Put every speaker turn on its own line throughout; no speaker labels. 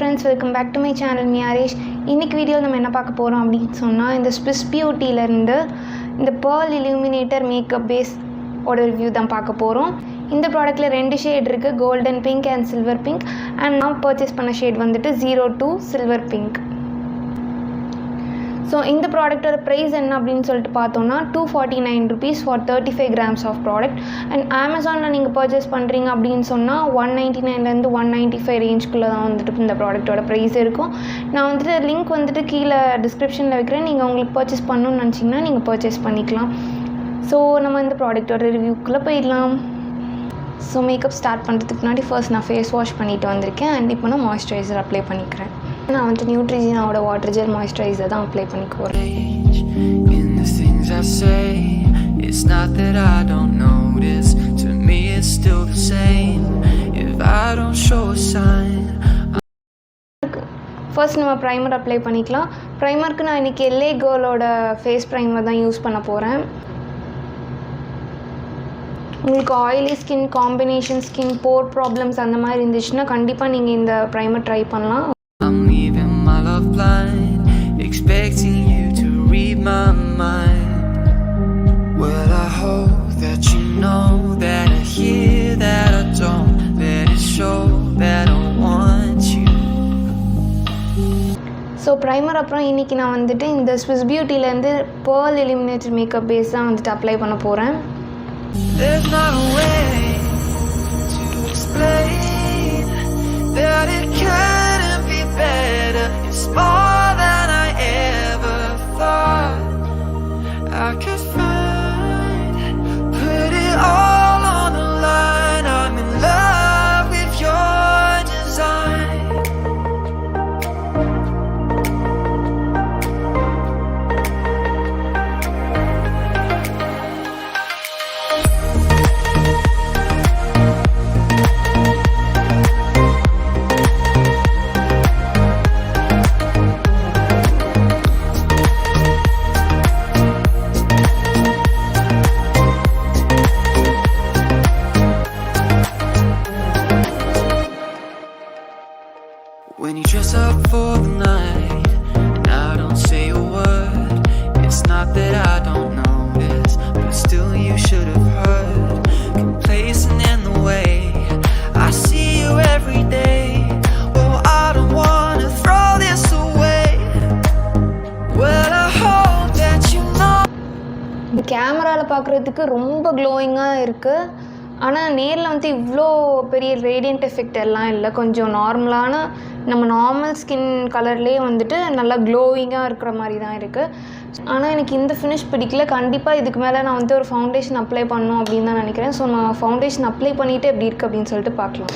friends, welcome back to my channel. Me Arish. இன்னைக்கு வீடியோல நம்ம என்ன பார்க்க போறோம் அப்படினு சொன்னா இந்த Swiss Beauty ல இருந்து இந்த Pearl Illuminator makeup base ஓட ரிவ்யூ தான் பார்க்க போறோம். இந்த ப்ராடக்ட்ல ரெண்டு ஷேட் இருக்கு, golden pink and silver pink, and நான் பர்ச்சேஸ் பண்ண ஷேட் வந்துட்டு 02 silver pink. So இந்த ப்ராடக்ட்டோட பிரைஸ் என்ன அப்படினு சொல்லிட்டு பார்த்தோம்னா 249 rupees for 35 grams of product, and Amazonல நீங்க பர்ச்சேஸ் பண்றீங்க அப்படினு சொன்னா 199 ல இருந்து 195 ரேஞ்ச்க்குள்ள தான் வந்துட்டு இந்த ப்ராடக்ட்டோட பிரைஸ் இருக்கும். நான் வந்துட்டு லிங்க் வந்துட்டு கீழ டிஸ்கிரிப்ஷன்ல வைக்கிறேன். நீங்க உங்களுக்கு பர்ச்சேஸ் பண்ணனும்னு நினைச்சீங்கன்னா நீங்க பர்ச்சேஸ் பண்ணிக்கலாம். So நம்ம இந்த ப்ராடக்ட்டோட ரிவ்யூக்குள்ள போயிடலாம். So மேக்கப் ஸ்டார்ட் பண்றதுக்கு முன்னாடி ஃபர்ஸ்ட் நான் ஃபேஸ் வாஷ் பண்ணிட்டு வந்திருக்கேன், and இப்போ நான் மாய்ஸ்சரைசர் அப்ளை பண்ணிக்கிறேன். நான் வந்து நியூட்ரிஜினாவோட வாட்டர் ஜெல் மாய்ஸ்சரைசர் தான் அப்ளை பண்ணிக்க போறேன்.
In the things I say, it's not that I don't notice. To me it's still the same. If I don't show a sign.
First நம்ம primer apply பண்ணிக்கலாம். ப்ரைமருக்கு நான் இன்னைக்கு LA Girlோட ஃபேஸ் ப்ரைமர் தான் use பண்ண போறேன். உங்களுக்கு ஆயிலி ஸ்கின், காம்பினேஷன் ஸ்கின், போர் problems அந்த மாதிரி இருந்துச்சுன்னா கண்டிப்பாக நீங்கள் இந்த ப்ரைமர் ட்ரை பண்ணலாம்.
I'm leaving my love blind, expecting you to read my mind. Well, I hope that you know that I hear that I don't let it show that I want you.
So primer அப்புறம் இன்றைக்கி நான் வந்துட்டு இந்த Swiss Beautyலேருந்து Pearl Illuminator makeup base தான் வந்துட்டு apply பண்ண போகிறேன்.
There's not a way to explain that it couldn't be better. It's more than I ever thought I could find. Put it all on the line. I'm in love with your design. When you dress up for the night and I don't say a word, it's not that I don't notice, but still you should have heard. Complacent in the way I see you every day. Oh, I don't wanna throw this away. Well, I hope that you know.
இந்த கேமராவில் பார்க்குறதுக்கு ரொம்ப க்ளோயிங்காக இருக்குது, ஆனால் நேரில் வந்து இவ்வளோ பெரிய ரேடியன்ட் எஃபெக்ட் எல்லாம் இல்லை. கொஞ்சம் நார்மலான நம்ம நார்மல் ஸ்கின் கலர்லேயே வந்துட்டு நல்லா க்ளோயிங்காக இருக்கிற மாதிரி தான் இருக்குது. ஆனால் எனக்கு இந்த ஃபினிஷ் பிடிக்கல. கண்டிப்பாக இதுக்கு மேலே நான் வந்து ஒரு ஃபவுண்டேஷன் அப்ளை பண்ணணும் அப்படின்னு தான் நினைக்கிறேன். ஸோ நான் ஃபவுண்டேஷன் அப்ளை பண்ணிவிட்டு எப்படி இருக்குது அப்படின்னு சொல்லிட்டு பார்க்கலாம்.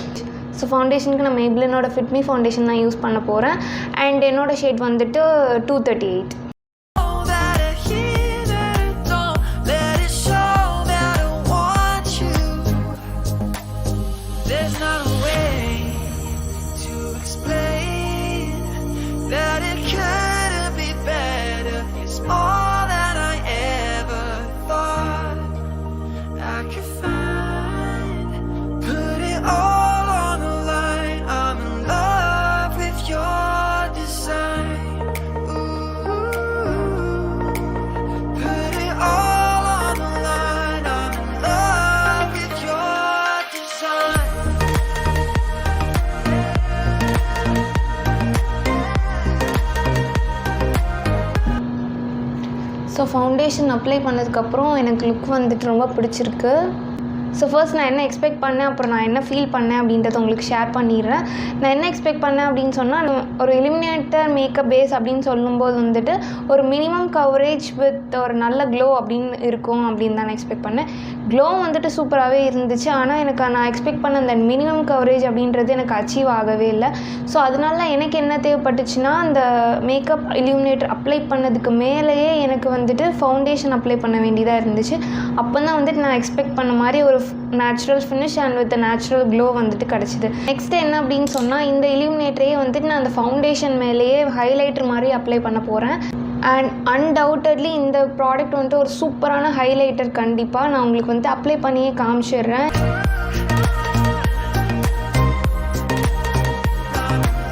ஸோ ஃபவுண்டேஷனுக்கு நான் மேப்ளினோட ஃபிட்மி ஃபவுண்டேஷன் தான் யூஸ் பண்ண போகிறேன், அண்ட் என்னோடய ஷேட் வந்துட்டு 238.
There's not a way to explain that it couldn't be better. It's more than I ever thought I could find. Put it all on the line. I'm in love with your design. Ooh, put it all on the line. I'm in love with your design.
So foundation apply பண்ணதுக்கப்புறம் எனக்கு look வந்துட்டு ரொம்ப பிடிச்சிருக்கு. So first நான் என்ன expect பண்ணேன், அப்புறம் நான் என்ன ஃபீல் பண்ணேன் அப்படின்றத உங்களுக்கு ஷேர் பண்ணிடுறேன். நான் என்ன எக்ஸ்பெக்ட் பண்ணேன் அப்படின்னு சொன்னால், ஒரு இலுமினேட்டர் மேக்கப் பேஸ் அப்படின்னு சொல்லும்போது வந்துட்டு ஒரு மினிமம் கவரேஜ் வித் ஒரு நல்ல க்ளோ அப்படின்னு இருக்கும் அப்படின்னு தான் நான் எக்ஸ்பெக்ட் பண்ணேன். க்ளோ வந்துட்டு சூப்பராகவே இருந்துச்சு, ஆனால் எனக்கு நான் எக்ஸ்பெக்ட் பண்ண அந்த மினிமம் கவரேஜ் அப்படின்றது எனக்கு அச்சீவ் ஆகவே இல்லை. ஸோ அதனால எனக்கு என்ன தேவைப்பட்டுச்சுன்னா, அந்த மேக்கப் இலுமினேட்டர் அப்ளை பண்ணதுக்கு மேலேயே எனக்கு வந்துட்டு ஃபவுண்டேஷன் அப்ளை பண்ண வேண்டியதாக இருந்துச்சு. அப்போ தான் வந்துட்டு நான் எக்ஸ்பெக்ட் பண்ண மாதிரி ஒரு natural finish and with natural glow வந்துட்டு கிடச்சிது. நெக்ஸ்ட் என்ன அப்படின்னு சொன்னால், இந்த இலுமினேட்டரையே வந்துட்டு நான் அந்த ஃபவுண்டேஷன் மேலேயே ஹைலைட்டர் மாதிரி அப்ளை பண்ண போகிறேன். அண்ட் அன்டவுட்டட்லி இந்த ப்ராடக்ட் வந்துட்டு ஒரு சூப்பரான ஹைலைட்டர். கண்டிப்பாக நான் உங்களுக்கு வந்து அப்ளை பண்ணியே காமிச்சிடுறேன்.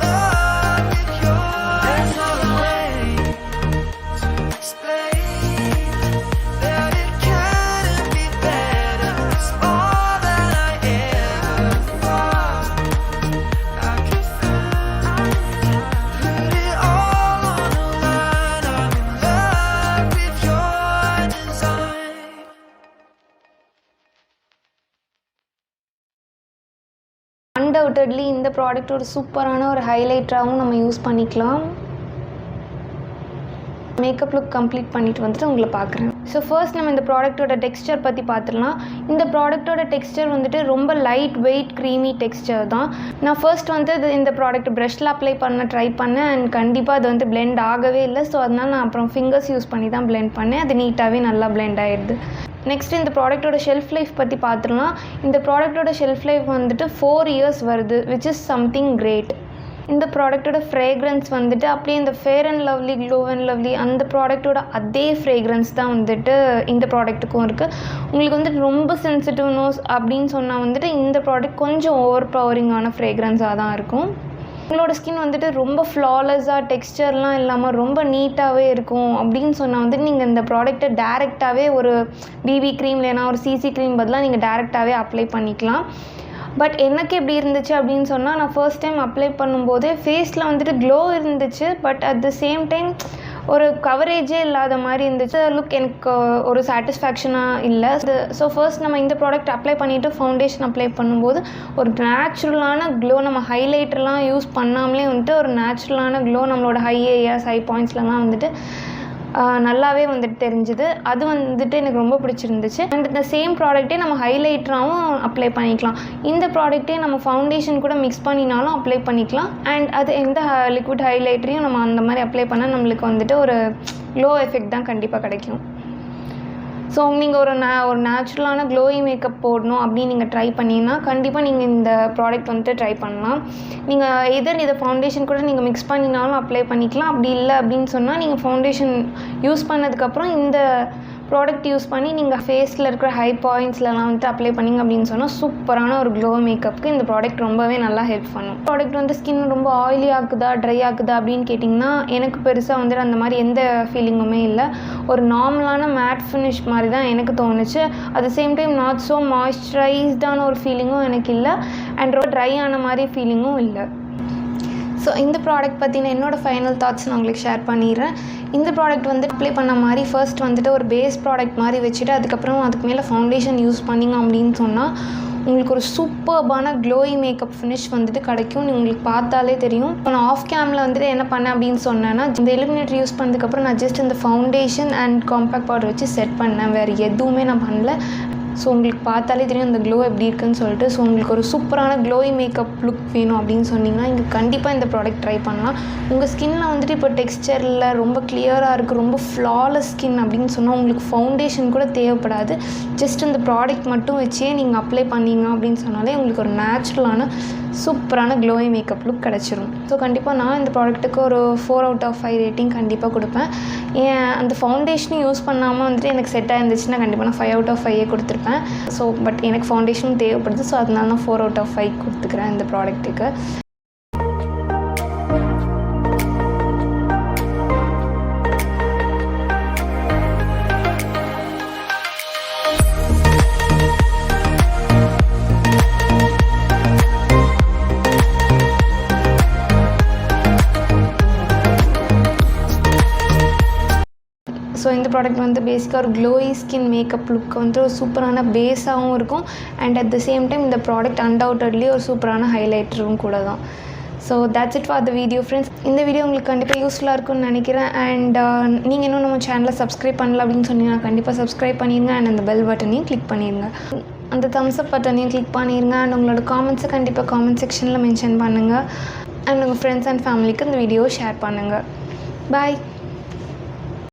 Oh
அன்டவுட்டட்லி இந்த ப்ராடக்ட் ஒரு சூப்பரான ஒரு ஹைலைட்டராகவும் நம்ம யூஸ் பண்ணிக்கலாம். மேக்கப் லுக் கம்ப்ளீட் பண்ணிட்டு வந்துட்டு உங்களை பார்க்குறேன். ஸோ ஃபர்ஸ்ட் நம்ம இந்த ப்ராடக்ட்டோட டெக்ஸ்சர் பற்றி பார்த்துடலாம். இந்த ப்ராடக்ட்டோட டெக்ஸ்சர் வந்துட்டு ரொம்ப லைட் வெயிட் க்ரீமி டெக்ஸ்சர் தான். நான் ஃபர்ஸ்ட் வந்து இந்த ப்ராடக்ட் ப்ரஷில் அப்ளை பண்ண ட்ரை பண்ணேன் அண்ட் கண்டிப்பாக அது வந்து பிளெண்ட் ஆகவே இல்லை. ஸோ அதனால் நான் அப்புறம் ஃபிங்கர்ஸ் யூஸ் பண்ணி தான் பிளெண்ட் பண்ணேன். அது நீட்டாகவே நல்லா பிளெண்ட் ஆகிடுது. நெக்ஸ்ட் இந்த ப்ராடக்ட்டோட ஷெல்ஃப் லைஃப் பற்றி பார்த்துடலாம். இந்த ப்ராடக்ட்டோட ஷெல்ஃப் லைஃப் வந்துட்டு 4 years வருது, விச் இஸ் சம்திங் கிரேட். இந்த ப்ராடக்ட்டோட ஃப்ரேக்ரன்ஸ் வந்துட்டு அப்படியே இந்த fair and lovely glow and lovely அந்த ப்ராடக்ட்டோட அதே ஃப்ரேக்ரன்ஸ் தான் வந்துட்டு இந்த ப்ராடக்ட்டுக்கும் இருக்குது. உங்களுக்கு வந்துட்டு ரொம்ப சென்சிட்டிவ் நோஸ் அப்படின்னு சொன்னால் வந்துட்டு இந்த ப்ராடக்ட் கொஞ்சம் ஓவர் பவரிங்கான ஃப்ரேக்ரன்ஸாக தான் இருக்கும். உங்களோட ஸ்கின் வந்துட்டு ரொம்ப ஃப்ளாலெஸ்ஸாக டெக்ஸ்சர்லாம் இல்லாமல் ரொம்ப நீட்டாகவே இருக்கும் அப்படின்னு சொன்னால் வந்துட்டு நீங்கள் இந்த ப்ராடக்ட்டை டேரெக்டாகவே ஒரு பிபி க்ரீம் இல்லைனா ஒரு சிசி க்ரீம் பதிலாக நீங்கள் டேரெக்டாகவே அப்ளை பண்ணிக்கலாம். பட் எனக்கு எப்படி இருந்துச்சு அப்படின்னு சொன்னால், நான் ஃபர்ஸ்ட் டைம் அப்ளை பண்ணும்போதே ஃபேஸில் வந்துட்டு க்ளோ இருந்துச்சு. But at the same time ஒரு கவரேஜே இல்லாத மாதிரி இருந்துச்சு. லுக் எனக்கு ஒரு சாட்டிஸ்ஃபேக்ஷனாக இல்லை. ஸோ ஃபர்ஸ்ட் நம்ம இந்த ப்ராடக்ட் அப்ளை பண்ணிவிட்டு ஃபவுண்டேஷன் அப்ளை பண்ணும்போது ஒரு நேச்சுரலான க்ளோ, நம்ம ஹைலைட்டர்லாம் யூஸ் பண்ணாமலே வந்துட்டு ஒரு நேச்சுரலான க்ளோ நம்மளோட ஹை ஏரியாஸ் ஹை பாயிண்ட்ஸ்லாம் வந்துட்டு நல்லாவே வந்துட்டு தெரிஞ்சுது. அது வந்துட்டு எனக்கு ரொம்ப பிடிச்சிருந்துச்சு. அண்ட் இந்த சேம் ப்ராடக்ட்டே நம்ம ஹைலைட்டராகவும் அப்ளை பண்ணிக்கலாம். இந்த ப்ராடக்ட்டே நம்ம ஃபவுண்டேஷன் கூட மிக்ஸ் பண்ணினாலும் அப்ளை பண்ணிக்கலாம். அண்ட் அது எந்த லிக்விட் ஹைலைட்டரையும் நம்ம அந்த மாதிரி அப்ளை பண்ணால் நம்மளுக்கு வந்துட்டு ஒரு க்ளோ எஃபெக்ட் தான் கண்டிப்பாக கிடைக்கும். ஸோ நீங்கள் ஒரு நேச்சுரலான க்ளோயி மேக்கப் போடணும் அப்படின்னு நீங்கள் ட்ரை பண்ணிங்கன்னா கண்டிப்பாக நீங்கள் இந்த ப்ராடக்ட் வந்துட்டு ட்ரை பண்ணலாம். நீங்கள் எதர் இதை ஃபவுண்டேஷன் கூட நீங்கள் மிக்ஸ் பண்ணினாலும் அப்ளை பண்ணிக்கலாம். அப்படி இல்லை அப்படின்னு சொன்னால் நீங்கள் ஃபவுண்டேஷன் யூஸ் பண்ணதுக்கப்புறம் இந்த ப்ராடக்ட் யூஸ் பண்ணி நீங்கள் ஃபேஸில் இருக்கிற ஹை பாயிண்ட்ஸ்லலாம் வந்துட்டு அப்ளை பண்ணிங்க அப்படின்னு சொன்னால் சூப்பரான ஒரு க்ளோ மேக்கப்புக்கு இந்த ப்ராடக்ட் ரொம்பவே நல்லா ஹெல்ப் பண்ணும். ப்ராடக்ட் வந்து ஸ்கின் ரொம்ப ஆயிலி ஆகுதா ட்ரை ஆகுதா அப்படின்னு கேட்டிங்கன்னா எனக்கு பெருசாக வந்துட்டு அந்த மாதிரி எந்த ஃபீலிங்குமே இல்லை. ஒரு நார்மலான மேட் ஃபினிஷ் மாதிரி தான் எனக்கு தோணுச்சு. At the same time not so மாய்ஸ்சரைஸ்டான ஒரு ஃபீலிங்கும் எனக்கு இல்லை அண்ட் ரொம்ப ட்ரை ஆன மாதிரி ஃபீலிங்கும் இல்லை. ஸோ இந்த ப்ராடக்ட் பற்றின என்னோடய ஃபைனல் தாட்ஸ் நான் உங்களுக்கு ஷேர் பண்ணிடுறேன். இந்த ப்ராடக்ட் வந்து அப்ளை பண்ண மாதிரி ஃபர்ஸ்ட் வந்துட்டு ஒரு பேஸ் ப்ராடக்ட் மாதிரி வச்சுட்டு அதுக்கப்புறம் அதுக்கு மேலே ஃபவுண்டேஷன் யூஸ் பண்ணிங்க அப்படின்னு சொன்னால் உங்களுக்கு ஒரு சூப்பர்பான க்ளோயி மேக்கப் ஃபினிஷ் வந்துட்டு கிடைக்கும். உங்களுக்கு பார்த்தாலே தெரியும். நான் ஆஃப் கேமில் வந்துட்டு என்ன பண்ணேன் அப்படின்னு சொன்னேன்னா, இந்த இலுமினேட்டர் யூஸ் பண்ணதுக்கப்புறம் நான் ஜஸ்ட் இந்த ஃபவுண்டேஷன் அண்ட் காம்பேக்ட் பவுடர் வச்சு செட் பண்ணேன். வேறு எதுவுமே நான் பண்ணல. ஸோ உங்களுக்கு பார்த்தாலே தெரியும் இந்த க்ளோ எப்படி இருக்குன்னு சொல்லிட்டு. ஸோ உங்களுக்கு ஒரு சூப்பரான க்ளோயி மேக்கப் லுக் வேணும் அப்படின்னு சொன்னிங்கன்னா இங்கே கண்டிப்பாக இந்த ப்ராடக்ட் ட்ரை பண்ணலாம். உங்கள் ஸ்கின்னில் வந்துட்டு இப்போ டெக்ஸ்சரில் ரொம்ப கிளியராக இருக்குது, ரொம்ப ஃப்ளாலெஸ் ஸ்கின் அப்படின்னு சொன்னால் உங்களுக்கு ஃபவுண்டேஷன் கூட தேவைப்படாது. ஜஸ்ட் இந்த ப்ராடக்ட் மட்டும் வச்சே நீங்கள் அப்ளை பண்ணிங்க அப்படின்னு சொன்னாலே உங்களுக்கு ஒரு நேச்சுரலான சூப்பரான க்ளோயி மேக்கப் லுக் கிடச்சிரும். ஸோ கண்டிப்பாக நான் இந்த ப்ராடக்ட்டுக்கு ஒரு 4 out of 5 ரேட்டிங் கண்டிப்பாக கொடுப்பேன். ஏன் அந்த ஃபவுண்டேஷனும் யூஸ் பண்ணாமல் வந்துட்டு எனக்கு செட் ஆயிருந்துச்சுன்னா கண்டிப்பாக நான் 5 out of 5 கொடுத்துருப்பேன். ஸோ பட் எனக்கு ஃபவுண்டேஷனும் தேவைப்படுது. ஸோ அதனால நான் 4 out of 5 கொடுத்துக்கிறேன் இந்த ப்ராடக்ட்டுக்கு. ஸோ இந்த ப்ராடக்ட் வந்து பேசிக்காக ஒரு க்ளோயி ஸ்கின் மேக்கப் லுக் வந்து ஒரு சூப்பரான பேஸாகவும் இருக்கும். And at the same time இந்த ப்ராடக்ட் அன்டவுட்டட்லி ஒரு சூப்பரான ஹைலைட்டரும் கூட தான். So that's it for the video friends. இந்த வீடியோ உங்களுக்கு கண்டிப்பாக யூஸ்ஃபுல்லாக இருக்கும்னு நினைக்கிறேன். அண்ட் நீங்கள் இன்னும் நம்ம சேனலை சப்ஸ்கிரைப் பண்ணல அப்படின்னு சொன்னீங்கன்னா கண்டிப்பாக சப்ஸ்கிரைப் பண்ணிடுங்க. அண்ட் அந்த பெல் பட்டனையும் கிளிக் பண்ணிடுங்க. அந்த தம்ஸ் அப் பட்டனையும் கிளிக் பண்ணிடுங்க. அண்ட் உங்களோட காமெண்ட்ஸை கண்டிப்பாக காமெண்ட் செக்ஷனில் மென்ஷன் பண்ணுங்கள். அண்ட் உங்கள் ஃப்ரெண்ட்ஸ் அண்ட் ஃபேமிலிக்கு இந்த வீடியோவை ஷேர் பண்ணுங்கள். பாய்.